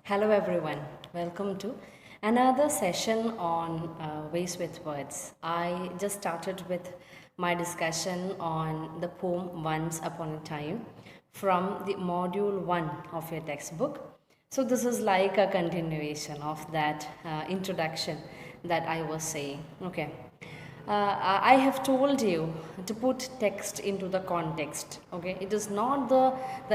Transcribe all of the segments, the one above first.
Hello, everyone. Welcome to another session on Ways with Words. I just started with my discussion on the poem Once Upon a Time from the module 1 of your textbook. So, this is like a continuation of that introduction that I was saying. Okay. I have told you to put text into the context. Okay, it is not the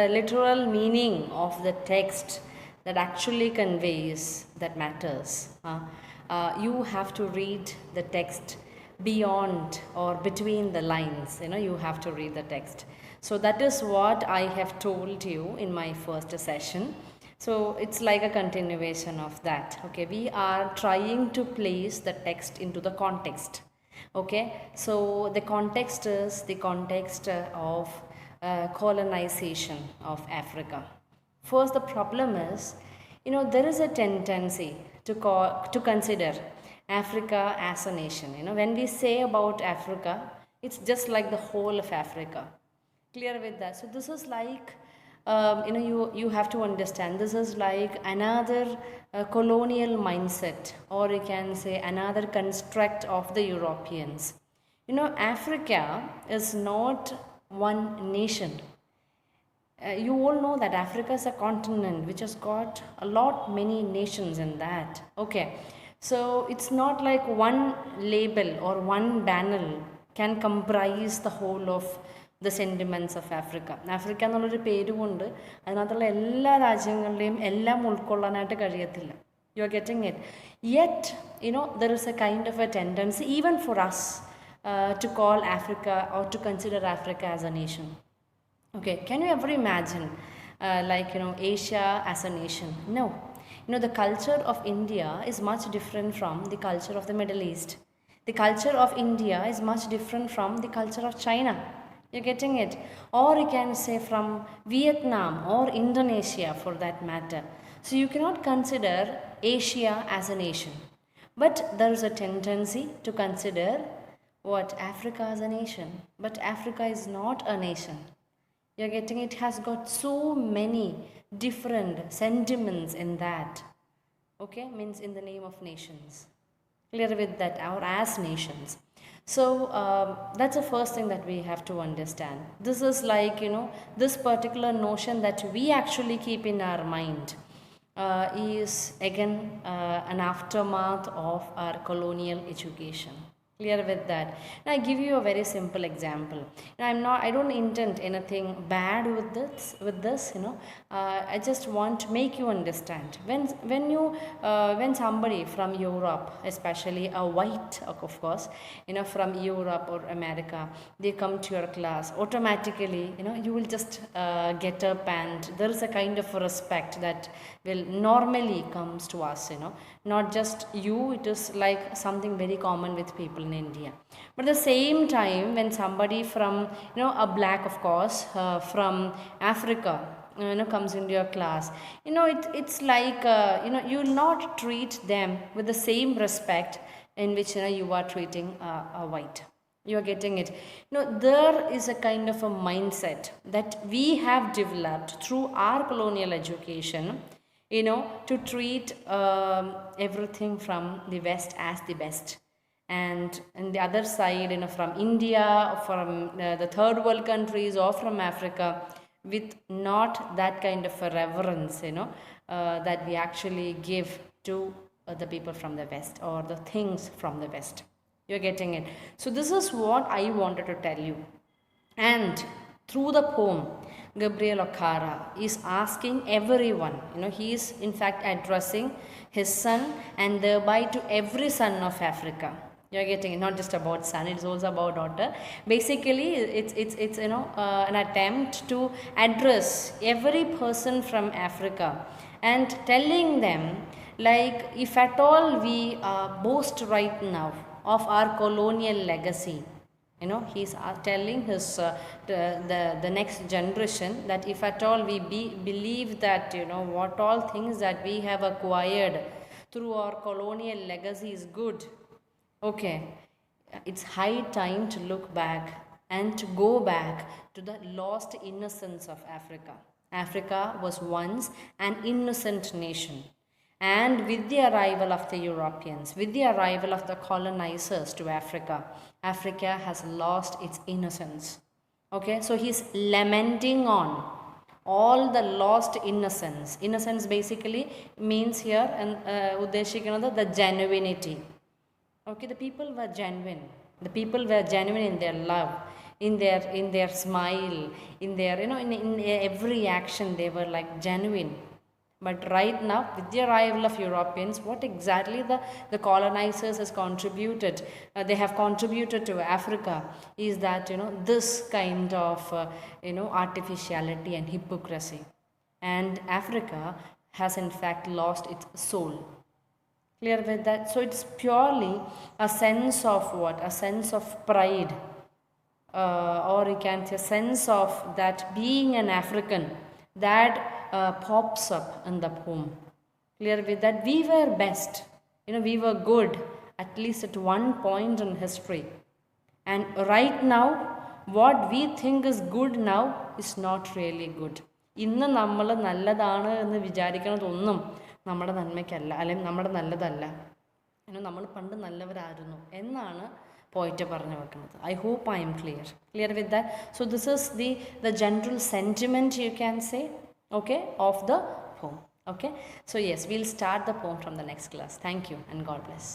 literal meaning of the text that actually conveys that matters. You have to read the text beyond or between the lines. You have to read the text. So that is what I have told you in my first session. So it's like a continuation of that. Okay, we are trying to place the text into the context. Okay, so the context is the context of colonization of Africa. First, the problem is, there is a tendency to consider Africa as a nation. When we say about Africa, it's just like the whole of Africa. Clear with that? So this is like, you have to understand. This is like another colonial mindset, or you can say another construct of the Europeans. Africa is not one nation. You all know that Africa is a continent which has got a lot many nations in that. Okay, so it's not like one label or one banner can comprise the whole of the sentiments of Africa. Africa എന്നുള്ളൊരു പേരുകൊണ്ട് അതിനകത്തുള്ള എല്ലാ രാജ്യങ്ങളുടെയും എല്ലാം ഉൾക്കൊള്ളാനായിട്ട് കഴിയത്തില്ല. You are getting it. Yet, there is a kind of a tendency, even for us, to call Africa or to consider Africa as a nation. Okay, can you ever imagine Asia as a nation? No. The culture of India is much different from the culture of the Middle East. The culture of India is much different from the culture of China. You're getting it? Or you can say from Vietnam or Indonesia for that matter. So you cannot consider Asia as a nation. But there is a tendency to consider what Africa as a nation. But Africa is not a nation. You're getting it? Has got so many different sentiments in that. Okay, means in the name of nations. Clear with that, or as nations. So that's the first thing that we have to understand. This is like, this particular notion that we actually keep in our mind is again an aftermath of our colonial education. Clear with that. Now I give you a very simple example. Now I don't intend anything bad with this. I just want to make you understand. When somebody from Europe, especially a white, of course, from Europe or America, they come to your class, automatically, you will just get up, and there is a kind of a respect that will normally comes to us. Not just you, it is like something very common with people in India. But at the same time, when somebody from, a black, of course, from Africa, comes into your class, it's like, you will not treat them with the same respect in which, you are treating a white. You are getting it? There is a kind of a mindset that we have developed through our colonial education, to treat everything from the West as the best. And the other side, from India, from the third world countries, or from Africa, with not that kind of a reverence, that we actually give to the people from the West or the things from the West. You're getting it? So, this is what I wanted to tell you. And through the poem, Gabriel Okara is asking everyone, he is in fact addressing his son and thereby to every son of Africa. You're getting it, not just about son, it's also about daughter. Basically, it's an attempt to address every person from Africa and telling them, like, if at all we boast right now of our colonial legacy, he's telling his the next generation that if at all we believe that, what all things that we have acquired through our colonial legacy is good, okay, it's high time to look back and to go back to the lost innocence of Africa. Africa was once an innocent nation. And with the arrival of the Europeans, with the arrival of the colonizers to Africa, Africa has lost its innocence. Okay, so he's lamenting on all the lost innocence. Innocence basically means here and the genuinity. Okay, the people were genuine. The people were genuine in their love, in their smile, in their in every action they were like genuine. But right now, with the arrival of Europeans, what exactly the colonizers has contributed, they have contributed to Africa is that this kind of artificiality and hypocrisy, and Africa has in fact lost its soul. Clear with that? So it's purely a sense of what? A sense of pride, or you can say sense of that being an African that pops up in the poem. Clear with that? We were best, we were good, at least at one point in history. And right now, what we think is good now is not really good. ഇന്ന് നമ്മൾ നല്ലതാണ് എന്ന് വിചാരിക്കണതൊന്നും നമ്മുടെ നന്മയ്ക്കല്ല, അല്ലെങ്കിൽ നമ്മുടെ നല്ലതല്ല. നമ്മൾ പണ്ട് നല്ലവരായിരുന്നു എന്നാണ് പോയിട്ട് പറഞ്ഞു വെക്കുന്നത്. I hope I am clear with that. So this is the general sentiment, you can say, okay, of the poem. Okay, so yes, we'll start the poem from the next class. Thank you and God bless.